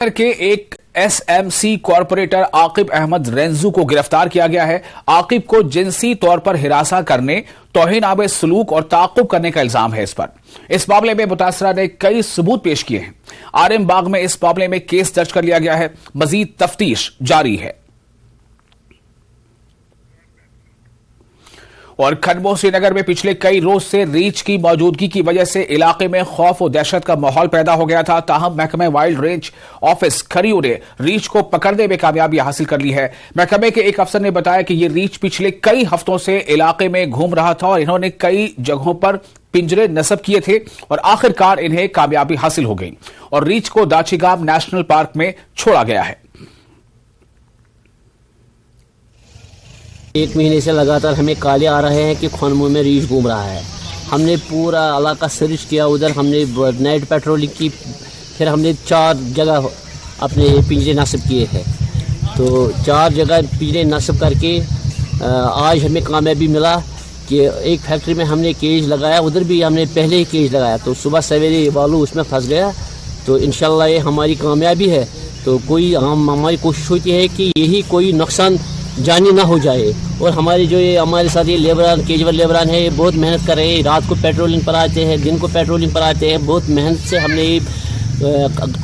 के एक SMC corporator Aqib Ahmad रेंजू को गिरफ्तार किया गया है। आकिब को जिनसी तौर पर हिरासा करने, तौहीन-आमेज सलूक और ताक़ुब करने का इल्जाम है। इस मामले में मुतासरा ने कई सबूत पेश किए हैं। आरएम बाग में इस मामले में केस दर्ज कर लिया गया है। मजीद तफ्तीश जारी है। और खनमो श्रीनगर में पिछले कई रोज से रीछ की मौजूदगी की वजह से इलाके में खौफ और दहशत का माहौल पैदा हो गया था। ताहम महकमे वाइल्ड रेंज ऑफिस खरियो ने रीछ को पकड़ने में कामयाबी हासिल कर ली है। महकमे के एक अफसर ने बताया कि यह रीछ पिछले कई हफ्तों से इलाके में घूम रहा था और इन्होंने कई जगहों पर पिंजरे नस्ब किए थे और आखिरकार इन्हें कामयाबी हासिल हो गई और रीछ को दाचीगाम नेशनल पार्क में छोड़ा गया है। एक महीने से लगातार हमें काले आ रहे हैं कि खनमो में रीछ घूम रहा है। हमने पूरा इलाका सर्च किया, उधर हमने नाइट पेट्रोलिंग की, फिर हमने 4 जगह अपने पिंजरे नस्ब किए थे। तो 4 जगह पिंजरे नस्ब करके आज हमें कामयाबी मिला कि एक फैक्ट्री में हमने केज लगाया, उधर भी हमने पहले ही केज लगाया। तो सुबह सवेरे बालू उसमें फंस गया। तो इंशाल्लाह ये हमारी कामयाबी है। तो हमारी कोशिश होती है कि यही कोई नुकसान जानी ना हो जाए। और हमारे जो ये हमारे साथ ये लेबरान, केजुअल लेबरान है, ये बहुत मेहनत कर रहे हैं। रात को पेट्रोलिंग पर आते हैं, दिन को पेट्रोलिंग पर आते हैं। बहुत मेहनत से हमने ये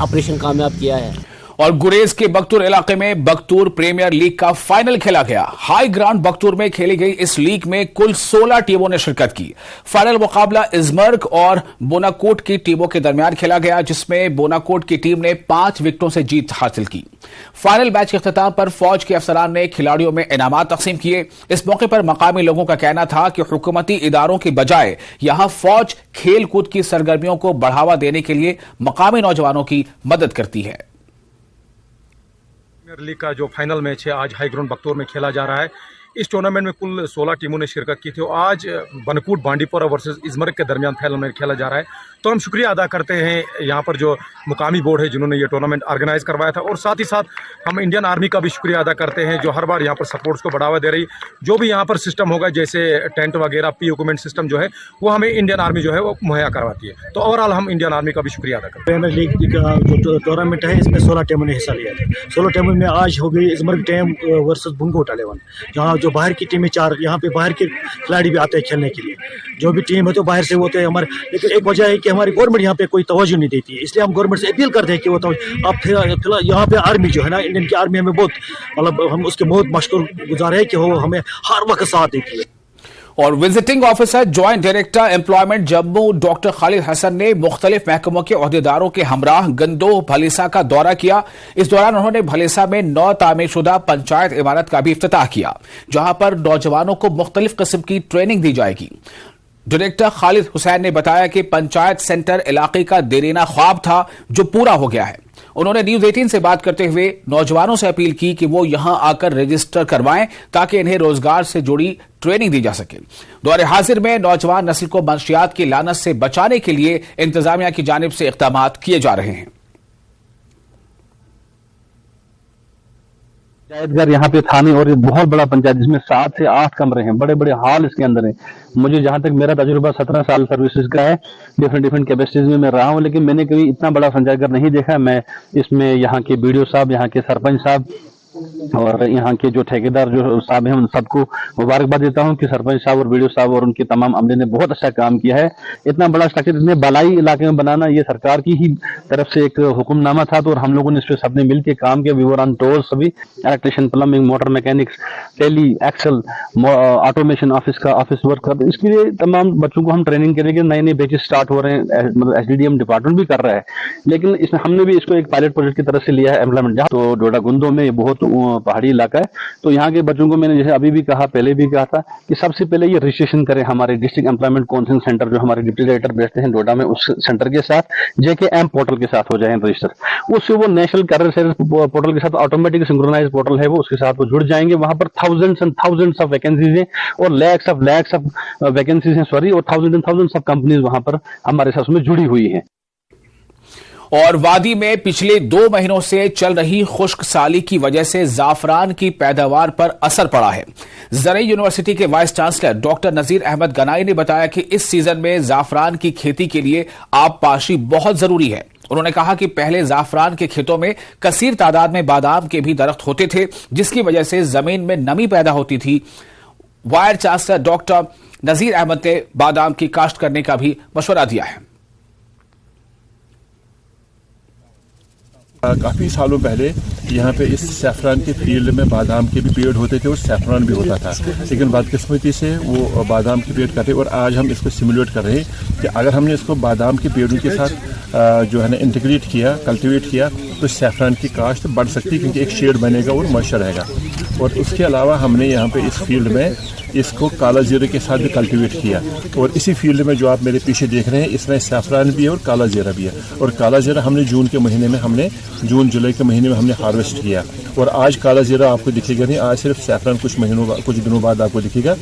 ऑपरेशन कामयाब किया है। और गुरेज के बख्तूर इलाके में बख्तूर प्रीमियर लीग का फाइनल खेला गया। हाई ग्राउंड बख्तूर में खेली गई इस लीग में कुल 16 टीमों ने शिरकत की। फाइनल मुकाबला इजमर्ग और बोनाकोट की टीमों के दरमियान खेला गया, जिसमें बोनाकोट की टीम ने 5 विकेटों से जीत हासिल की। फाइनल मैच के अख्ताम पर फौज के अफसरान ने खिलाड़ियों में इनामात तकसीम किए। इस मौके पर मकामी लोगों का कहना था कि हुकूमती इदारों की बजाय यहां फौज खेल कूद की सरगर्मियों को बढ़ावा देने के लिए मकामी नौजवानों की मदद करती है। प्रीमियर लीग का जो फाइनल मैच है आज हाई ग्राउंड बख्तूर में खेला जा रहा है। इस टूर्नामेंट में कुल 16 टीमों ने शिरकत की थी और आज बनकूट बांडीपोरा वर्सेस इजमर्ग के दरमियान फाइनल मैच खेला जा रहा है। तो हम शुक्रिया अदा करते हैं यहाँ पर जो मुकामी बोर्ड है जिन्होंने ये टूर्नामेंट ऑर्गेनाइज करवाया था, और साथ ही साथ हम इंडियन आर्मी का भी शुक्रिया अदा करते हैं जो हर बार यहाँ पर सपोर्ट्स को बढ़ावा दे रही। जो भी यहाँ पर सिस्टम होगा, जैसे टेंट वगैरह, पी इक्विपमेंट सिस्टम जो है वो हमें इंडियन आर्मी जो है वो मुहैया करवाती है। तो ओवरऑल हम इंडियन आर्मी का भी शुक्रिया अदा करते हैं। प्रीमियर लीग का जो टूर्नामेंट है इसमें 16 टीमों ने हिस्सा लिया था। 16 टीमों में आज हो गई इजमर्ग टीम वर्सेस बुनकोट 11, जहाँ जो बाहर की टीमें 4, यहाँ पे बाहर के खिलाड़ी भी आते हैं खेलने के लिए। जो भी टीम है तो बाहर से होते हैं हमारे, लेकिन एक वजह है कि हमारी गवर्नमेंट यहाँ पे कोई तवज्जो नहीं देती है। इसलिए हम गवर्नमेंट से अपील करते हैं कि वो अब फिलहाल यहाँ पे आर्मी जो है ना, इंडियन की आर्मी हमें बहुत, मतलब हम उसके बहुत मशकूर गुजार है कि वो हमें हर वक्त साथ देती है। और visiting officer joint director employment Jammu doctor Khalid Hasan ने मुख्तलिफ महकमों के ओहदेदारों के हमराह गंदोह भलीसा का दौरा किया। इस दौरान उन्होंने भलीसा में नौ तामीरशुदा पंचायत इमारत का भी इफ्तिताह किया, जहां पर नौजवानों को मुख्तलिफ किस्म की ट्रेनिंग दी जाएगी। डायरेक्टर खालिद हुसैन ने बताया कि पंचायत सेंटर इलाके का देरीना ख्वाब था जो पूरा हो गया है। उन्होंने न्यूज 18 से बात करते हुए नौजवानों से अपील की कि वो यहां आकर रजिस्टर करवाएं ताकि इन्हें रोजगार से जुड़ी ट्रेनिंग दी जा सके। दौरे हाजिर में नौजवान नस्ल को मंशियात की लानत से बचाने के लिए इंतजामिया की जानिब से इक़दाम किए जा रहे हैं। पंचायत घर यहाँ पे थाने और बहुत बड़ा पंचायत जिसमें 7 से 8 कमरे हैं, बड़े बड़े हॉल इसके अंदर हैं। मुझे जहाँ तक मेरा तजुर्बा 17 साल सर्विसेज का है, डिफरेंट कैपेसिटीज में मैं रहा हूँ, लेकिन मैंने कभी इतना बड़ा पंचायत घर नहीं देखा। मैं इसमें यहाँ के बीडीओ साहब, यहाँ के सरपंच साहब और यहाँ के जो ठेकेदार जो साहब हैं उन सबको मुबारकबाद देता हूँ कि सरपंच साहब और बीडीओ साहब और उनके तमाम अमले ने बहुत अच्छा काम किया है। इतना बड़ा स्ट्रक्चर इतने बलाई इलाके में बनाना ये सरकार की ही तरफ से एक हुक्मनामा था, तो और हम लोगों ने इस पर सबने मिलकर काम किया। विवर ऑन टोल सभी electrician, plumbing, motor mechanics, Tally, Excel, automation office का ऑफिस वर्क कर, इसके लिए तमाम बच्चों को हम ट्रेनिंग करेंगे। नए नए बैचेस स्टार्ट हो रहे हैं, मतलब एसडीडीएम डिपार्टमेंट भी कर रहा है, लेकिन इसमें हमने भी इसको एक पायलट प्रोजेक्ट की तरफ से लिया है एम्प्लॉयमेंट। जहाँ तो डोडा गुंदो में बहुत पहाड़ी इलाका है, तो यहाँ के बच्चों को मैंने जैसे अभी भी कहा, पहले भी कहा था कि सबसे पहले ये रजिस्ट्रेशन करें हमारे डिस्ट्रिक्ट एम्प्लॉयमेंट काउंसलिंग सेंटर जो हमारे डिप्टी डायरेक्टर बैठते हैं डोडा में, उस सेंटर के साथ JKM पोर्टल के साथ हो जाए रजिस्टर। उससे वो नेशनल कैरियर सर्विस पोर्टल के साथ ऑटोमेटिक सिंक्रोनाइज पोर्टल है, वो उसके साथ वो जुड़ जाएंगे। वहां पर thousands and thousands of vacancies हैं और लैक्स ऑफ वैकेंसीज हैं, सॉरी, और thousand and thousands of companies वहां पर हमारे साथ उसमें जुड़ी हुई हैं। और वादी में पिछले 2 महीनों से चल रही खुश्क साली की वजह से जाफरान की पैदावार पर असर पड़ा है। ज़रई यूनिवर्सिटी के vice chancellor doctor Nazir Ahmad Ganai ने बताया कि इस सीजन में जाफरान की खेती के लिए आबपाशी बहुत जरूरी है। उन्होंने कहा कि पहले जाफरान के खेतों में कसीर तादाद में बादाम के भी दरख्त होते थे, जिसकी वजह से जमीन में नमी पैदा होती थी। Wire chancellor doctor Nazir Ahmad ने बादाम की काश्त करने का भी मशवरा दिया है। काफ़ी सालों पहले यहाँ पे इस सैफरान के फील्ड में बादाम के भी पेड़ होते थे और सैफरान भी होता था, लेकिन बदकिस्मती से वो बादाम के पेड़ काटे। और आज हम इसको सिमुलेट कर रहे हैं कि अगर हमने इसको बादाम के पेड़ों के साथ जो है ना इंटीग्रेट किया, कल्टीवेट किया, तो सैफरान की काश्त बढ़ सकती है, क्योंकि एक शेड बनेगा और मॉइस्चर रहेगा। और उसके अलावा हमने यहाँ पे इस फील्ड में इसको काला जीरा के साथ भी कल्टीवेट किया। और इसी फील्ड में जो आप मेरे पीछे देख रहे हैं, इसमें सैफरान भी है और काला जीरा भी है। और काला जीरा हमने जून जुलाई के महीने में हमने हार्वेस्ट किया। और आज काला जीरा आपको दिखेगा नहीं, आज सिर्फ सैफरान कुछ दिनों बाद आपको दिखेगा।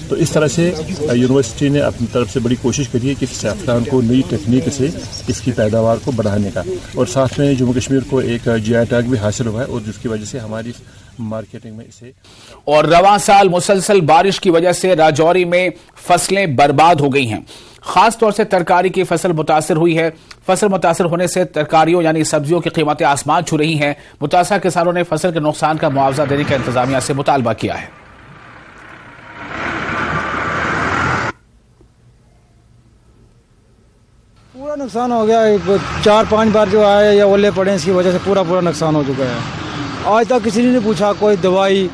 तो इस तरह से यूनिवर्सिटी ने अपनी तरफ से बड़ी कोशिश करी है कि सैफरान को नई टेक्निक से इसकी पैदावार को बढ़ाने का। और साथ में जम्मू कश्मीर को एक GI टैग भी हासिल हुआ है, और जिसकी वजह से हमारी मार्केटिंग में इसे। और रवां साल मुसलसल बारिश की वजह से राजौरी में फसलें बर्बाद हो गई हैं। खास तौर से तरकारी की फसल मुतासर हुई है। फसल मुतासर होने से तरकारियों यानी सब्जियों की कीमतें आसमान छू रही हैं। मुतासर किसानों ने फसल के नुकसान का मुआवजा देने का इंतजामिया से मुतालबा किया है। पूरा नुकसान हो गया, 4-5 बार जो आए या ओले पड़े, इसकी वजह से पूरा नुकसान हो चुका है। आज तक किसी ने नहीं पूछा, कोई दवाई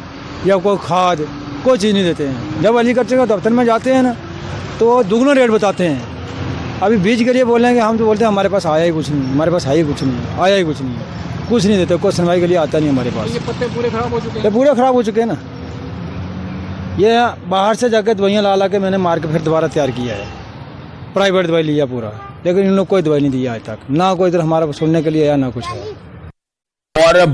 या कोई खाद, कोई चीज़ नहीं देते हैं। जब एग्रीकल्चर के दफ्तर में जाते हैं ना, तो दुगना रेट बताते हैं। अभी बीज के लिए बोलेंगे, हम तो बोलते हैं हमारे पास आया ही कुछ नहीं, हमारे पास है ही कुछ नहीं, आया ही कुछ नहीं, कुछ नहीं देते, कोई सुनवाई के लिए आता नहीं हमारे पास। ये पत्ते पूरे खराब हो चुके हैं, पूरे खराब हो चुके हैं ना। ये बाहर से जाकर दवाइयाँ ला के मैंने मार के फिर दोबारा तैयार किया है, प्राइवेट दवाई लिया पूरा, लेकिन इन लोग कोई दवाई नहीं दी आज तक, ना कोई इधर हमारा सुनने के लिए आया, ना कुछ है। और